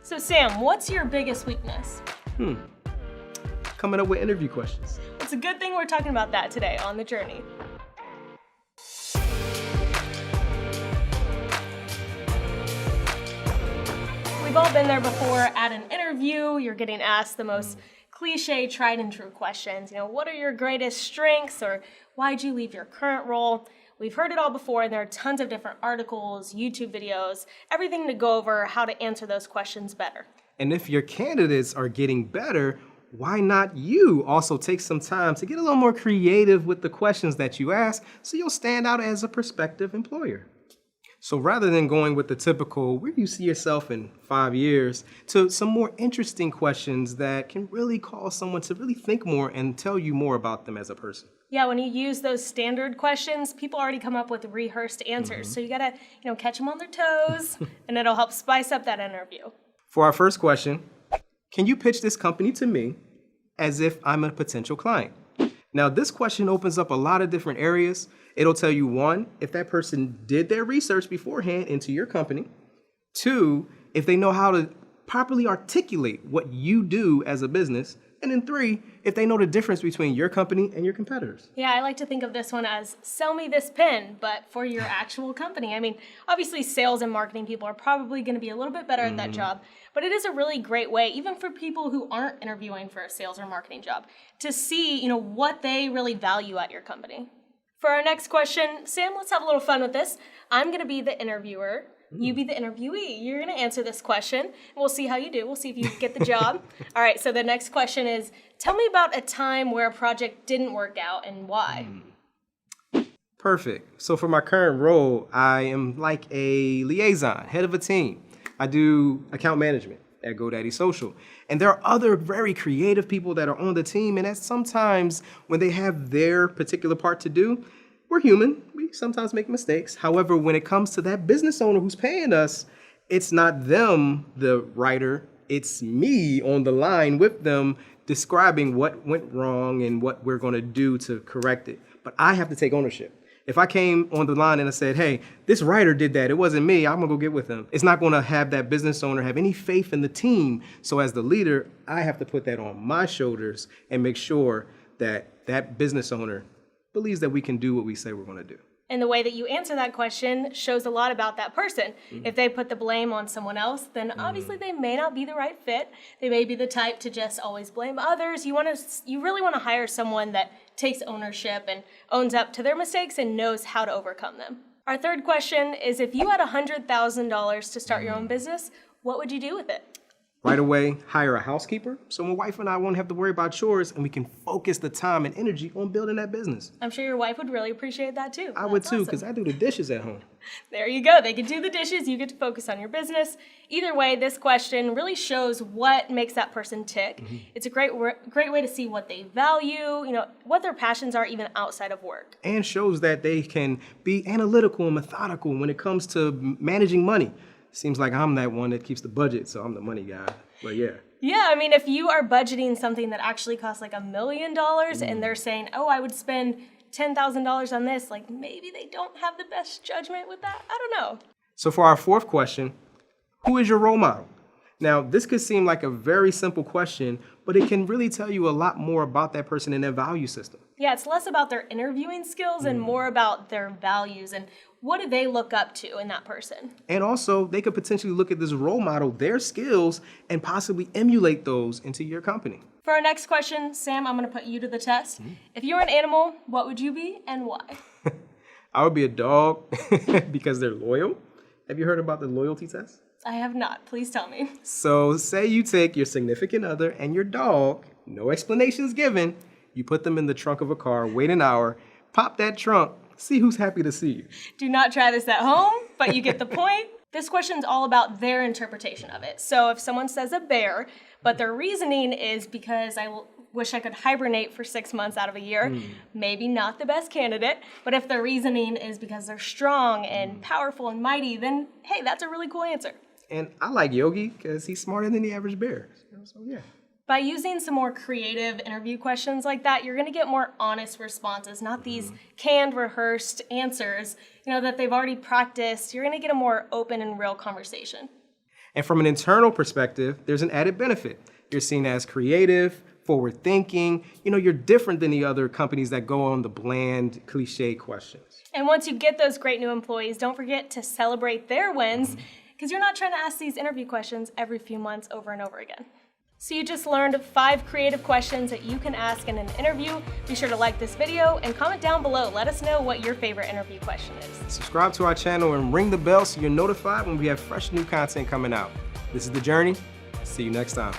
So Sam, what's your biggest weakness? Coming up with interview questions. It's a good thing we're talking about that today on The Journey. We've all been there before at an interview. You're getting asked the most cliche, tried and true questions. What are your greatest strengths, or why'd you leave your current role? We've heard it all before, and there are tons of different articles, YouTube videos, everything to go over how to answer those questions better. And if your candidates are getting better, why not you also take some time to get a little more creative with the questions that you ask so you'll stand out as a prospective employer? So rather than going with the typical, where do you see yourself in 5 years, to some more interesting questions that can really cause someone to really think more and tell you more about them as a person. Yeah, when you use those standard questions, people already come up with rehearsed answers. So you gotta, catch them on their toes, and it'll help spice up that interview. For our first question, can you pitch this company to me as if I'm a potential client? Now, this question opens up a lot of different areas. It'll tell you, one, if that person did their research beforehand into your company. Two, if they know how to properly articulate what you do as a business. And then three, if they know the difference between your company and your competitors. Yeah, I like to think of this one as sell me this pen, but for your actual company. I mean, obviously sales and marketing people are probably going to be a little bit better at that job, but it is a really great way, even for people who aren't interviewing for a sales or marketing job, to see, what they really value at your company. For our next question, Sam, let's have a little fun with this. I'm going to be the interviewer. You be the interviewee. You're going to answer this question, and we'll see how you do. We'll see if you get the job. All right, so the next question is, tell me about a time where a project didn't work out and why. Perfect. So for my current role, I am like a liaison, head of a team. I do account management at GoDaddy Social. And there are other very creative people that are on the team, and that sometimes when they have their particular part to do, we're human. We sometimes make mistakes. However, when it comes to that business owner who's paying us, it's not them, the writer, it's me on the line with them describing what went wrong and what we're going to do to correct it. But I have to take ownership. If I came on the line and I said, hey, this writer did that, it wasn't me, I'm going to go get with them. It's not going to have that business owner have any faith in the team. So as the leader, I have to put that on my shoulders and make sure that that business owner believes that we can do what we say we're going to do. And the way that you answer that question shows a lot about that person. If they put the blame on someone else, then obviously they may not be the right fit. They may be the type to just always blame others. You really want to hire someone that takes ownership and owns up to their mistakes and knows how to overcome them. Our third question is, if you had $100,000 to start your own business, what would you do with it? Right away, hire a housekeeper so my wife and I won't have to worry about chores, and we can focus the time and energy on building that business. I'm sure your wife would really appreciate that too. I would too, because I do the dishes at home. There you go. They can do the dishes. You get to focus on your business. Either way, this question really shows what makes that person tick. It's a great way to see what they value, what their passions are even outside of work. And shows that they can be analytical and methodical when it comes to managing money. Seems like I'm that one that keeps the budget, so I'm the money guy. But yeah. Yeah, I mean, if you are budgeting something that actually costs like $1 million and they're saying, oh, I would spend $10,000 on this, like maybe they don't have the best judgment with that. I don't know. So for our fourth question, who is your role model? Now, this could seem like a very simple question, but it can really tell you a lot more about that person and their value system. Yeah, it's less about their interviewing skills and more about their values and what do they look up to in that person. And also, they could potentially look at this role model, their skills, and possibly emulate those into your company. For our next question, Sam, I'm going to put you to the test. If you were an animal, what would you be and why? I would be a dog because they're loyal. Have you heard about the loyalty test? I have not. Please tell me. So say you take your significant other and your dog, no explanations given, you put them in the trunk of a car, wait an hour, pop that trunk, see who's happy to see you. Do not try this at home, but you get the point. This question's all about their interpretation of it. So if someone says a bear, but their reasoning is because wish I could hibernate for 6 months out of a year, maybe not the best candidate. But if their reasoning is because they're strong and powerful and mighty, then hey, that's a really cool answer. And I like Yogi because he's smarter than the average bear. So yeah. By using some more creative interview questions like that, you're going to get more honest responses, not these canned, rehearsed answers, that they've already practiced. You're going to get a more open and real conversation. And from an internal perspective, there's an added benefit. You're seen as creative, forward thinking. You're different than the other companies that go on the bland, cliche questions. And once you get those great new employees, don't forget to celebrate their wins, because you're not trying to ask these interview questions every few months over and over again. So you just learned 5 creative questions that you can ask in an interview. Be sure to like this video and comment down below. Let us know what your favorite interview question is. Subscribe to our channel and ring the bell so you're notified when we have fresh new content coming out. This is The Journey. See you next time.